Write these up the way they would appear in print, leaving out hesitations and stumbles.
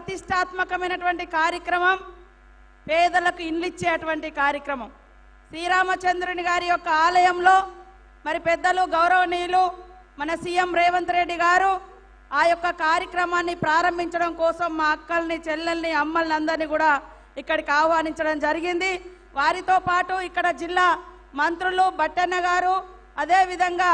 ప్రతిష్టాత్మకమైనటువంటి కార్యక్రమం పేదలకు ఇల్లు ఇచ్చేటువంటి కార్యక్రమం. శ్రీరామచంద్రుని గారి యొక్క ఆలయంలో మరి పెద్దలు గౌరవనీయులు మన సీఎం రేవంత్ రెడ్డి గారు ఆ యొక్క కార్యక్రమాన్ని ప్రారంభించడం కోసం మా అక్కల్ని చెల్లెల్ని అమ్మల్ని అందరినీ కూడా ఇక్కడికి ఆహ్వానించడం జరిగింది. వారితో పాటు ఇక్కడ జిల్లా మంత్రులు బట్టన్న గారు, అదేవిధంగా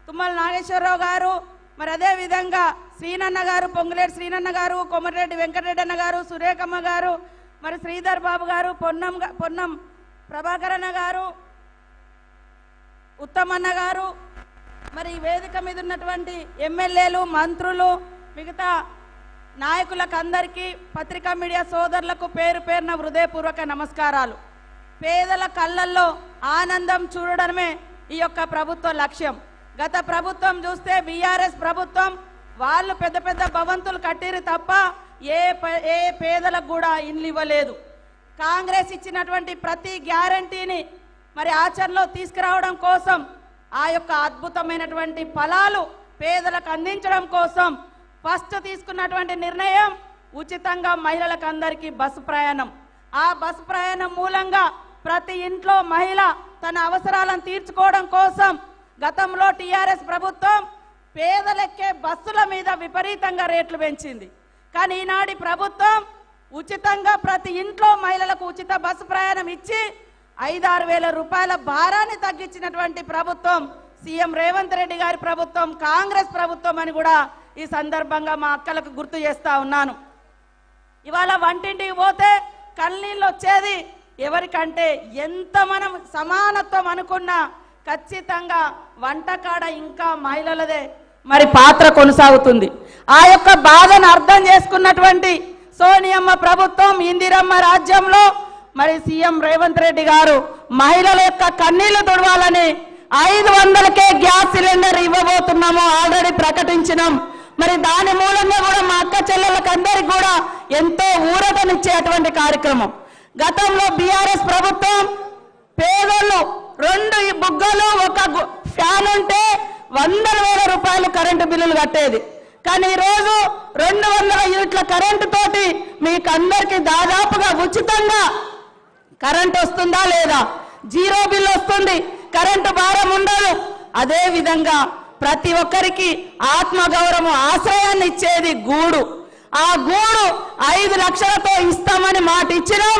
తుమ్మల నాగేశ్వరరావు గారు, మరి అదేవిధంగా శ్రీనన్న గారు, పొంగులేటి శ్రీనన్న గారు, కొమరెడ్డి వెంకటరెడ్డి అన్న గారు, సురేఖమ్మ గారు, మరి శ్రీధర్ బాబు గారు, పొన్నం ప్రభాకరన్న గారు, ఉత్తమన్న గారు, మరి వేదిక మీద ఉన్నటువంటి ఎమ్మెల్యేలు, మంత్రులు, మిగతా నాయకులకు అందరికీ, పత్రికా మీడియా సోదరులకు పేరు పేరున హృదయపూర్వక నమస్కారాలు. పేదల కళ్ళల్లో ఆనందం చూడడమే ఈ యొక్క ప్రభుత్వ లక్ష్యం. గత ప్రభుత్వం చూస్తే బీఆర్ఎస్ ప్రభుత్వం వాళ్ళు పెద్ద పెద్ద భవంతులు కట్టిరు తప్ప ఏ పేదలకు కూడా ఇల్లు ఇవ్వలేదు. కాంగ్రెస్ ఇచ్చినటువంటి ప్రతి గ్యారంటీని మరి ఆచరణలో తీసుకురావడం కోసం, ఆ యొక్క అద్భుతమైనటువంటి ఫలాలు పేదలకు అందించడం కోసం ఫస్ట్ తీసుకున్నటువంటి నిర్ణయం ఉచితంగా మహిళలకు అందరికీ బస్సు ప్రయాణం. ఆ బస్సు ప్రయాణం మూలంగా ప్రతి ఇంట్లో మహిళ తన అవసరాలను తీర్చుకోవడం కోసం గతంలో టీఆర్ఎస్ ప్రభుత్వం పేదలెక్కే బస్సుల మీద విపరీతంగా రేట్లు పెంచింది. కానీ ఈనాటి ప్రభుత్వం ఉచితంగా ప్రతి ఇంట్లో మహిళలకు ఉచిత బస్సు ప్రయాణం ఇచ్చి 5-6 వేల రూపాయల భారాన్ని తగ్గించినటువంటి ప్రభుత్వం సీఎం రేవంత్ రెడ్డి గారి ప్రభుత్వం, కాంగ్రెస్ ప్రభుత్వం అని కూడా ఈ సందర్భంగా మా అక్కలకు గుర్తు చేస్తా ఉన్నాను. ఇవాళ వంటింటికి పోతే కన్నీళ్ళు వచ్చేది ఎవరికంటే, ఎంత మనం సమానత్వం అనుకున్నా ఖచ్చితంగా వంటకాడ ఇంకా మహిళలదే మరి పాత్ర కొనసాగుతుంది. ఆ యొక్క బాధను అర్థం చేసుకున్నటువంటి సోనియమ్మ ప్రభుత్వం, ఇందిరమ్మ రాజ్యంలో మరి సీఎం రేవంత్ రెడ్డి గారు మహిళల యొక్క కన్నీళ్లు తుడవాలని 500కే గ్యాస్ సిలిండర్ ఇవ్వబోతున్నాము ఆల్రెడీ ప్రకటించినాం. మరి దాని మూలంగా కూడా మా అక్క చెల్లెళ్ళకి అందరికి కూడా ఎంతో ఊరటనిచ్చేటువంటి కార్యక్రమం. గతంలో బీఆర్ఎస్ ప్రభుత్వం పేదలు 2 బుగ్గలు 1 ఫ్యాన్ ఉంటే 100,000 రూపాయలు కరెంటు బిల్లులు కట్టేది. కానీ ఈరోజు 200 యూనిట్ల కరెంటు తోటి మీకు అందరికి దాదాపుగా ఉచితంగా కరెంట్ వస్తుందా లేదా, జీరో బిల్లు వస్తుంది, కరెంటు భారం ఉండదు. అదే విధంగా ప్రతి ఒక్కరికి ఆత్మగౌరవం, ఆశ్రయాన్ని ఇచ్చేది గూడు. ఆ గూడు 5 లక్షలతో ఇస్తామని మాట ఇచ్చినాం.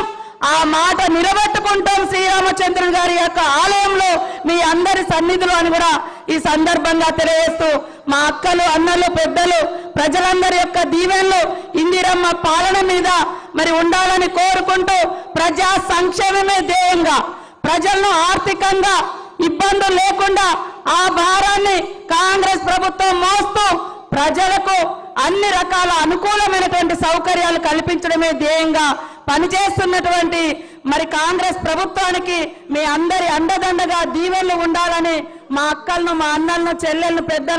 ఆ మాట నిలబెట్టుకుంటాం శ్రీరామచంద్రుని గారి యొక్క ఆలయంలో మీ అందరి సన్నిధిలో అని కూడా ఈ సందర్భంగా తెలియజేస్తూ, మా అక్కలు, అన్నలు, పెద్దలు, ప్రజలందరి యొక్క దీవెనలు ఇందిరమ్మ పాలన మీద మరి ఉండాలని కోరుకుంటూ, ప్రజా సంక్షేమమే ధ్యేయంగా ప్రజలను ఆర్థికంగా ఇబ్బందులు లేకుండా ఆ భారాన్ని కాంగ్రెస్ ప్రభుత్వం మోస్తూ ప్రజలకు అన్ని రకాల అనుకూలమైనటువంటి సౌకర్యాలు కల్పించడమే ధ్యేయంగా పనిచేస్తున్నటువంటి మరి కాంగ్రెస్ ప్రభుత్వానికి మీ అందరి అండదండగా దీవెనలు ఉండాలని మా అక్కలను, మా అన్నలను, చెల్లెలను, పెద్దలను